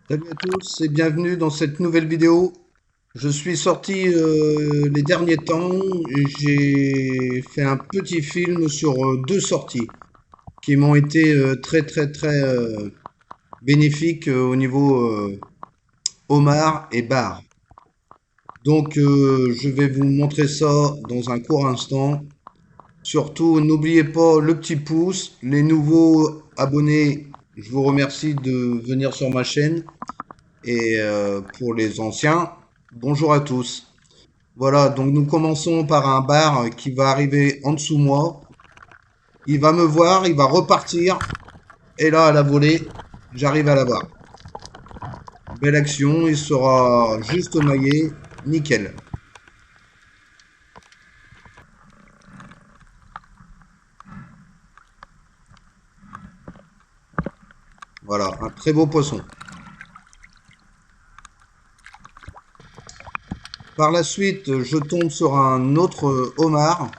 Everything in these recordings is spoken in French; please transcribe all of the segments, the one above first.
Salut à tous et bienvenue dans cette nouvelle vidéo. Je suis sorti les derniers temps et j'ai fait un petit film sur deux sorties qui m'ont été très bénéfiques au niveau homard et bar. Donc je vais vous montrer ça dans un court instant. Surtout n'oubliez pas le petit pouce, les nouveaux abonnés, je vous remercie de venir sur ma chaîne. Et pour les anciens, bonjour à tous. Voilà, donc nous commençons par un bar qui va arriver en dessous moi. Il va me voir, il va repartir. Et là, à la volée, j'arrive à l'avoir. Belle action, il sera juste maillé. Nickel. Voilà, un très beau poisson. Par la suite, je tombe sur un autre homard.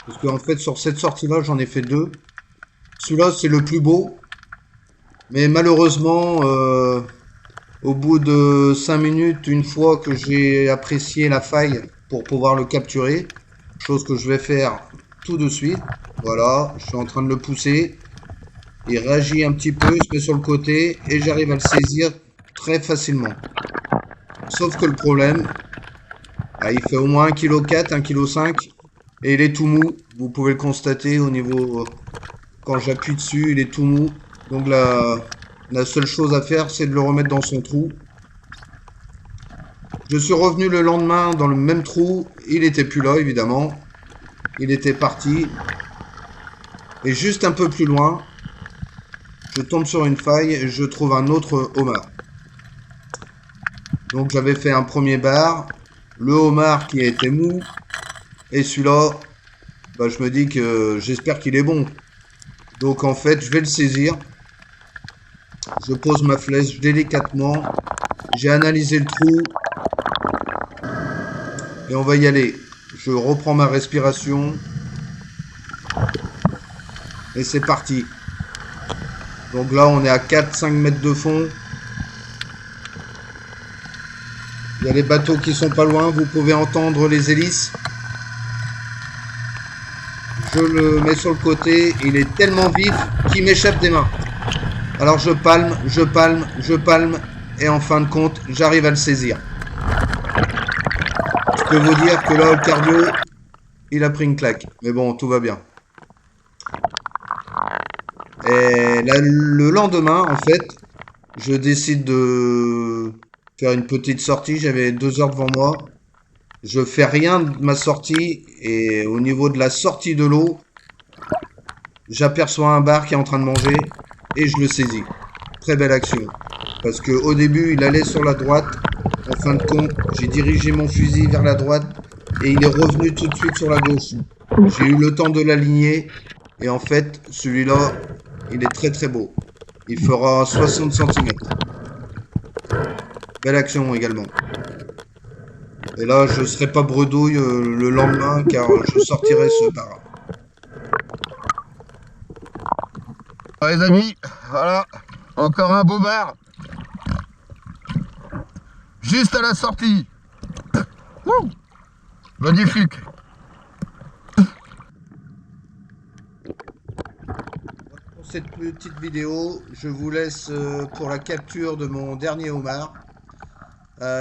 Parce qu'en fait, sur cette sortie-là, j'en ai fait deux. Celui-là, c'est le plus beau. Mais malheureusement, au bout de 5 minutes, une fois que j'ai apprécié la faille pour pouvoir le capturer, chose que je vais faire tout de suite. Voilà, je suis en train de le pousser. Il réagit un petit peu, il se met sur le côté et j'arrive à le saisir très facilement. Sauf que le problème, il fait au moins 1,4 kg, 1,5 kg et il est tout mou. Vous pouvez le constater au niveau, quand j'appuie dessus, il est tout mou. Donc la seule chose à faire, c'est de le remettre dans son trou. Je suis revenu le lendemain dans le même trou. Il était plus là, évidemment. Il était parti. Et juste un peu plus loin, je tombe sur une faille et je trouve un autre homard. Donc j'avais fait un premier bar. Le homard qui a été mou. Et celui-là, bah, je me dis que j'espère qu'il est bon. Donc en fait, je vais le saisir. Je pose ma flèche délicatement. J'ai analysé le trou. Et on va y aller. Je reprends ma respiration. Et c'est parti. Donc là, on est à 4-5 mètres de fond. Il y a les bateaux qui sont pas loin. Vous pouvez entendre les hélices. Je le mets sur le côté. Il est tellement vif qu'il m'échappe des mains. Alors je palme, je palme, je palme. Et en fin de compte, j'arrive à le saisir. Je peux vous dire que là, le cardio, il a pris une claque. Mais bon, tout va bien. Et là, le lendemain, en fait, je décide de faire une petite sortie. J'avais 2 heures devant moi. Je fais rien de ma sortie. Et au niveau de la sortie de l'eau, j'aperçois un bar qui est en train de manger. Et je le saisis. Très belle action. Parce que au début, il allait sur la droite. En fin de compte, j'ai dirigé mon fusil vers la droite. Et il est revenu tout de suite sur la gauche. J'ai eu le temps de l'aligner. Et en fait, celui-là, il est très beau. Il fera 60 cm. Belle action également. Et là, je ne serai pas bredouille le lendemain car je sortirai ce bar. Les amis, voilà, encore un beau bar. Juste à la sortie. Wouh, magnifique. Pour cette petite vidéo, je vous laisse pour la capture de mon dernier homard.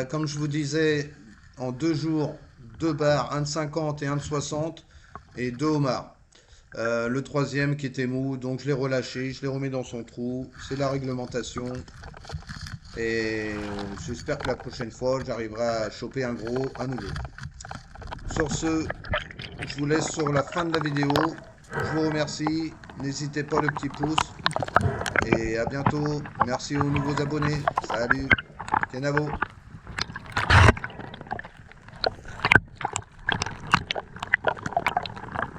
Comme je vous disais, en 2 jours, 2 bars, un de 50 et un de 60, et 2 homards. Le troisième qui était mou, donc je l'ai relâché, je l'ai remis dans son trou. C'est la réglementation. Et j'espère que la prochaine fois, j'arriverai à choper un gros à nouveau. Sur ce, je vous laisse sur la fin de la vidéo. Je vous remercie. N'hésitez pas le petit pouce. Et à bientôt. Merci aux nouveaux abonnés. Salut. Kenavo.